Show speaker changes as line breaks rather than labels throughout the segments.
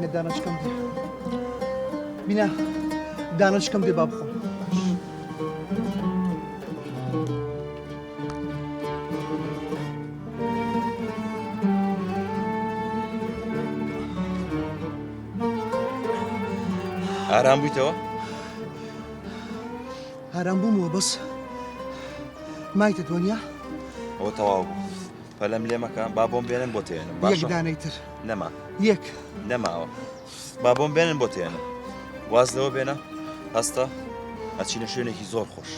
بینە دانەشکەم دێ بینە دانەشکەم دێ با بخۆم
ئارام بوویتەوە؟
ئارام بوومەوە بەس مایتە دۆنیا
ئەوە تەواو بوو پەلەم لێ مەکە با بۆم بێنن بۆ تێنم
یەک دانەی تر
نەما
یەک
نەماوە با بۆم بێنن بۆ تێنم واز لەوە بێنە هەستە ئەچینە شوێنێکی زۆر خۆش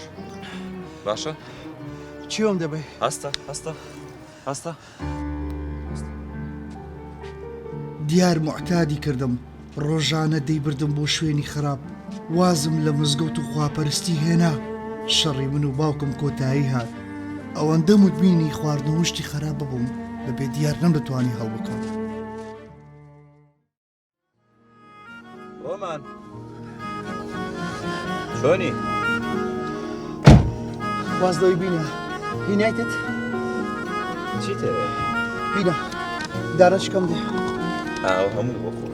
باشە؟
چیۆم دەبێ
هەستە هەستە هەستە
دیار معتادی کردم ڕۆژانە دەیبردم بۆ شوێنی خراپ وازم لە مزگەوت و خواپەرستی هێنا شەڕی من و باوکم کۆتایی هات ئەوەندە مدمینی خواردن وشتی خراپ ببووم بەبێ دیار نەمدەتوانی هەڵبکەم
ڕۆمان چۆنی؟
وازدەوەی بینە هینایتت
چی تێوێ؟
بینە دانەشکەم دێ
ئاو هەموو بۆ خۆ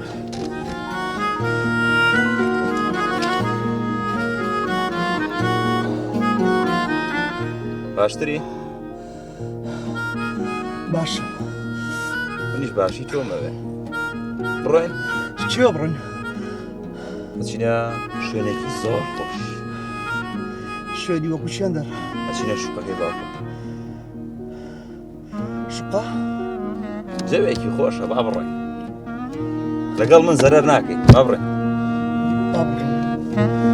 باشتری؟
باشە
منیش باشی تۆمەوێ بڕۆین
چیوە بڕۆین
ئەچینە شوێنێکی زۆر خۆش
شوێنی وەکو چیان دەر
ئەچینە شوقەکەی باوکم
شقا
جەوێکی خۆشە با بڕۆین لەگەڵ من زەرەر ناکەیت با بڕۆین
با بڕۆین